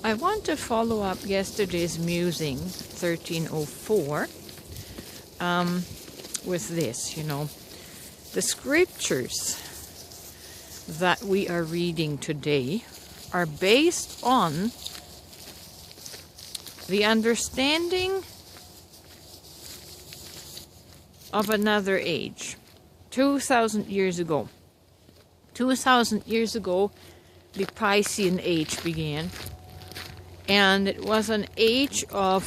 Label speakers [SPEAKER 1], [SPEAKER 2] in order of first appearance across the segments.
[SPEAKER 1] I want to follow up yesterday's musing 1304 with this, the scriptures that we are reading today are based on the understanding of another age, 2,000 years ago. 2,000 years ago, the Piscean age began, and it was an age of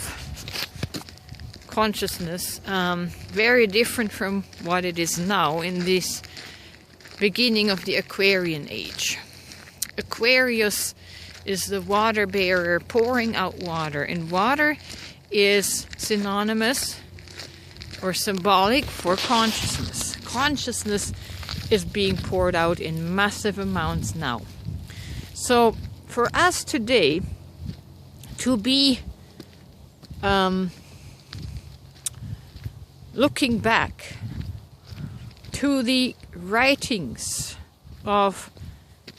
[SPEAKER 1] consciousness, very different from what it is now in this beginning of the Aquarian age. Aquarius is the water bearer pouring out water, and water is synonymous or symbolic for consciousness. Consciousness is being poured out in massive amounts now. So for us today to be looking back to the writings of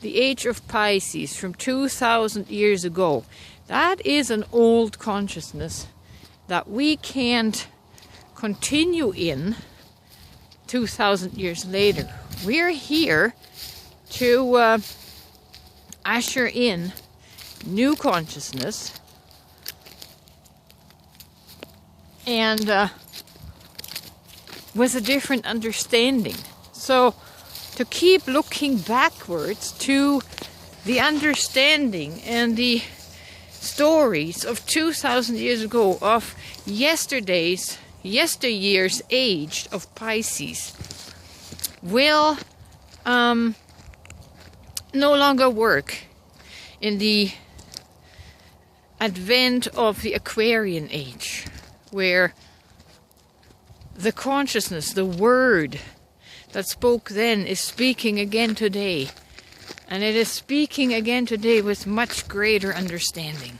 [SPEAKER 1] the age of Pisces from 2,000 years ago, that is an old consciousness that we can't continue in 2,000 years later. We're here to usher in new consciousness and with a different understanding. So to keep looking backwards to the understanding and the stories of 2,000 years ago, of yesteryear's age of Pisces, will no longer work in the advent of the Aquarian age, where the consciousness, the word that spoke then, is speaking again today. And it is speaking again today with much greater understanding.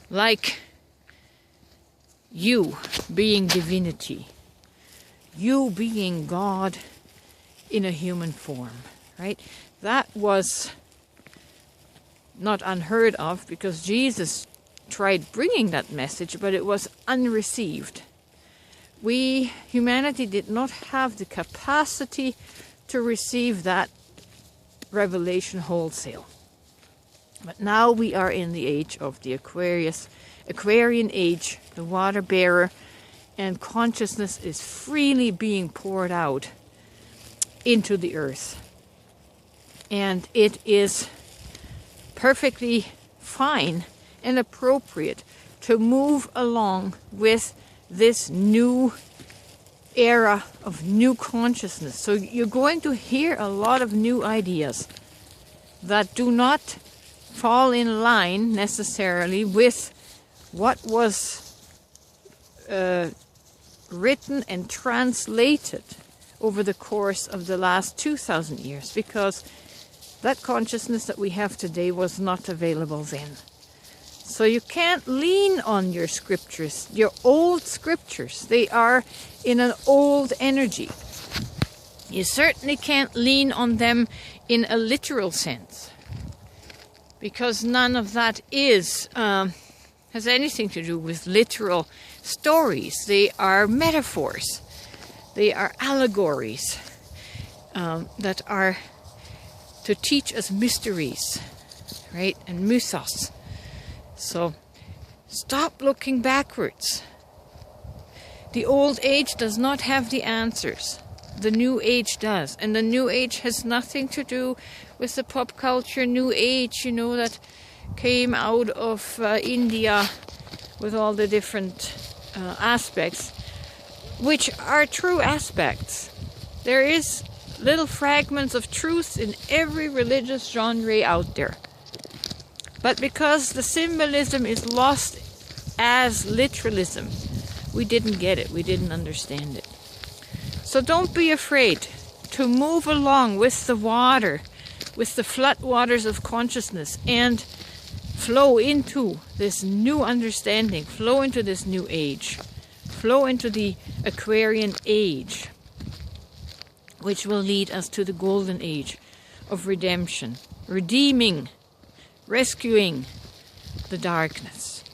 [SPEAKER 1] Like you being divinity, you being God in a human form, right? That was not unheard of, because Jesus tried bringing that message, but it was unreceived. Humanity did not have the capacity to receive that revelation wholesale. But now we are in the age of the Aquarian age, the water bearer, and consciousness is freely being poured out into the earth. And it is perfectly fine and appropriate to move along with this new era of new consciousness. So you're going to hear a lot of new ideas that do not fall in line necessarily with what was written and translated over the course of the last 2,000 years, because that consciousness that we have today was not available then. So you can't lean on your scriptures, your old scriptures. They are in an old energy. You certainly can't lean on them in a literal sense, because none of that has anything to do with literal stories. They are metaphors. They are allegories that are to teach us mysteries, right? And mythos. So stop looking backwards. The old age does not have the answers. The new age does. And the new age has nothing to do with the pop culture new age, that came out of India with all the different aspects, which are true aspects. There is little fragments of truth in every religious genre out there. But because the symbolism is lost as literalism, we didn't get it, we didn't understand it. So don't be afraid to move along with the water, with the flood waters of consciousness, and flow into this new understanding, flow into this new age, flow into the Aquarian age, which will lead us to the golden age of redemption, redeeming, rescuing, the darkness.